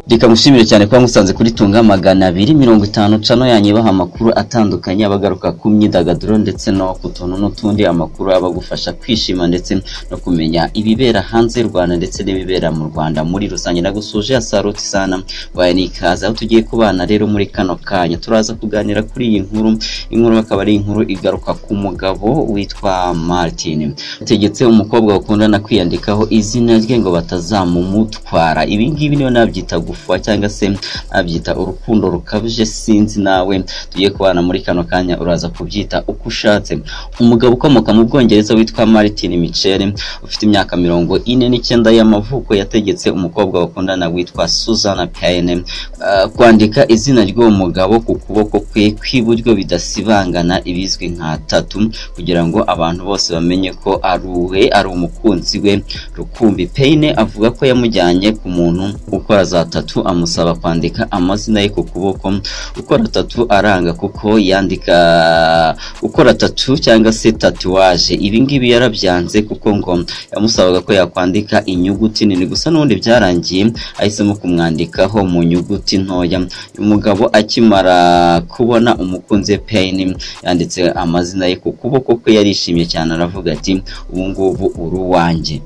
Reka mushimire cyane kwa musanze kuri Tunga 250 cano yanyibaha amakuru atandukanye abagaruka ku myidagaduro ndetse no kutuntu n'utundi amakuru abagufasha kwishima ndetse no kumenya ibibera hanze y'u Rwanda ndetse n'ibibera mu Rwanda muri rusange. Nagusuje asaroti sana waye nikaza aho tugiye kubana rero muri kano kanya turaza kuganira kuri iyi inkuru akaba ari inkuru igaruka ku mugabo witwa Martin tegetse umukobwa bakundana kwiyandikaho izina rye ngo batazamumutwara. Ibi ngibi niyo nabyita gufwa cyangwa se abyita urukundo rukabije sinzi nawe tugiye kubana muri kano kanya uraza kubyita uko ushatse. Umugabo ukomoka mu Bwongereza witwa Martin Mitchell ufite imyaka 49 y'amavuko yategetse umukobwa bakundana witwa Susan Payne kwandika izina ry'uwo mugabo ku kuboko kwe kw'iburyo bidasibangana ibizwi nka tattoo kugira ngo abantu bose bamenye ko ari umukunzi we rukumbi. Payne avuga ko yamujyanye ku muntu ukora za tattoo amusaba kwandika amazina ye ku kuboko. Ukora tattoo aranga kuko yandika ukora tattoo cyangwa se tatouage ibi ngibi yarabyanze kuko ngo yamusabaga ko yakwandika inyuguti nini gusa n'undi byarangiye ahisemo kumwandikaho mu nyuguti ntoya. Umugabo akimara kubona umukunzi Payne yanditse amazina ye ku kuboko kwe yarishimye cyane aravuga ati ubu ngubu uri wanjye.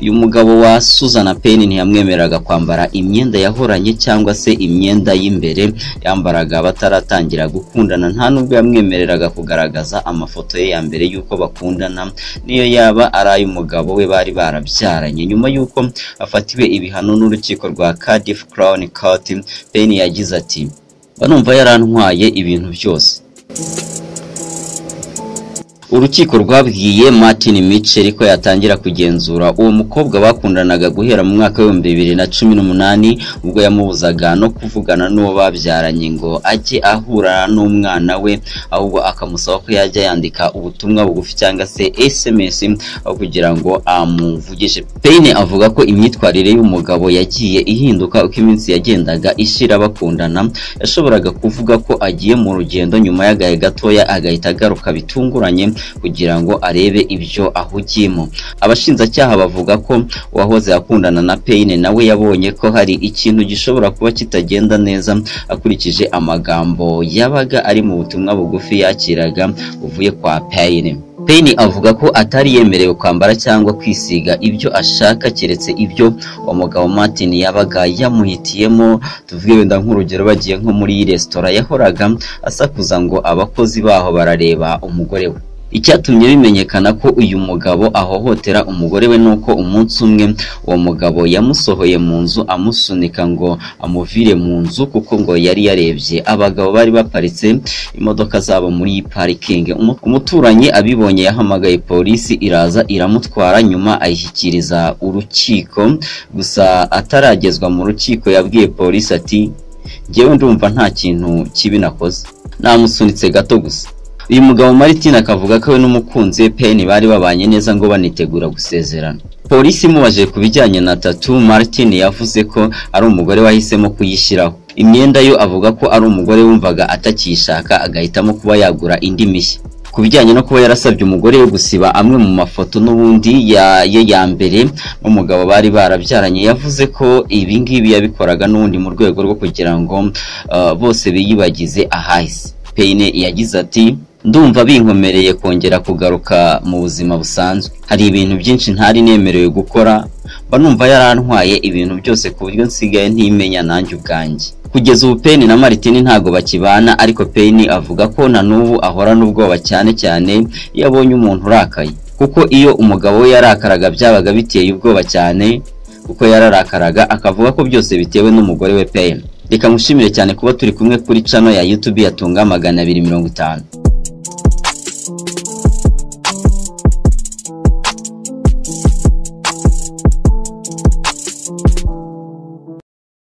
Uyu mugabo wa Susan Payne ntiyamwemeraga kwambara imyenda yahoranye cyangwa se imyenda y'imbere yambaraga bataratangira gukundana. Nta nubwo yamwemereraga kugaragaza amafoto ye ya mbere yuko bakundana niyo yaba ari umugabo we bari barabyaranye. Nyuma yuko afatiwe ibihano n'urukiko rwa Cardiff Crown Court, Payne yagize ati banumva yarantwaye ibintu byose. Urukiko rwabwiye Martin Mitchell ko yatangira kugenzura uwo mukobwa bakundanaga guhera mu mwaka wa 2018 ubwo yamubuzaga no kuvugana n'uwo babyaranye ngo ajye ahura n'umwana we ahubwo akamusaba ko yajya yandika ubutumwa bugufi cyangwa se SMS aho kugira ngo amuvugishe. Payne avuga ko imyitwarire y'umugabo yagiye ihinduka uko iminsi yagendaga ishira bakundana. Yashoboraga kuvuga ko agiye mu rugendo nyuma y'agahe gatoya agahita agaruka bitunguranye kugira ngo arebe ibyo ahugiyemo. Abashinjacyaha bavuga ko uwahoze akundana na Payne nawe yabonye ko hari ikintu gishobora kuba kitagenda neza akurikije amagambo yabaga ari mu butumwa bugufi yakiraga uvuye kwa Payne. Payne avuga ko atari yemerewe kwambara cyangwa kwisiga ibyo ashaka keretse ibyo umugabo Martin yabaga yamuhitiyemo. Tuvuge wenda nk'urugero bagiye nko muri restaurant yahoraga asakuza ngo abakozi baho barareba umugore we. Icyatumye bimenyekana ko uyu mugabo ahohotera umugore we nuko umunsi umwe uwo mugabo yamusohoye mu nzu amusunika ngo amuvire mu nzu kuko ngo yari yarebye abagabo bari baparitse imodoka zabo muri parking. Umuturanyi abibonye yahamagaye polisi iraza iramutwara nyuma ayishyikiriza urukiko. Gusa ataragezwa mu rukiko yabwiye polisi ati ngewe ndumva nta kintu kibi nakoze namusunitse gato gusa. Uyu mugabo Martin akavuga ko we n'umukunzi we Payne bari babanye neza ngo banitegura gusezerana. Polisi mubaje kubijyanye na tattoo, Martin yavuze ko ari umugore wahisemo kuyishyiraho. Imyenda yo avuga ko ari umugore wumvaga atakishaka agahitamo kuba yagura indi mishya. Kubijyanye no kuba yarasabye umugore we gusiba amwe mu mafoto n'ubundi ya mbere n'umugabo bari barabyaranye, yavuze ko ibi ngibi yabikoraga n'undi mu rwego rwo kugira ngo bose biyibagize ahahise. Payne yagize ati ndumva binkomereye kongera kugaruka mu buzima busanzwe. Hari ibintu byinshi ntari nemerewe gukora, banumva yarantwaye ibintu byose ku buryo nsigaye ntimenya nanjye ubwanjye. Kugeza ubu Payne na Martin ntago bakibana, ariko Payne avuga ko na n'ubu ahorana ubwoba cyane cyane iyo abonye umuntu urakaye, kuko iyo umugabo we yarakaraga byabaga biteye ubwoba cyane kuko yararakaraga akavuga ko byose bitewe n'umugore we Payne. Reka mushimire cyane kuba turi kumwe kuri channel ya YouTube ya Tunga 250.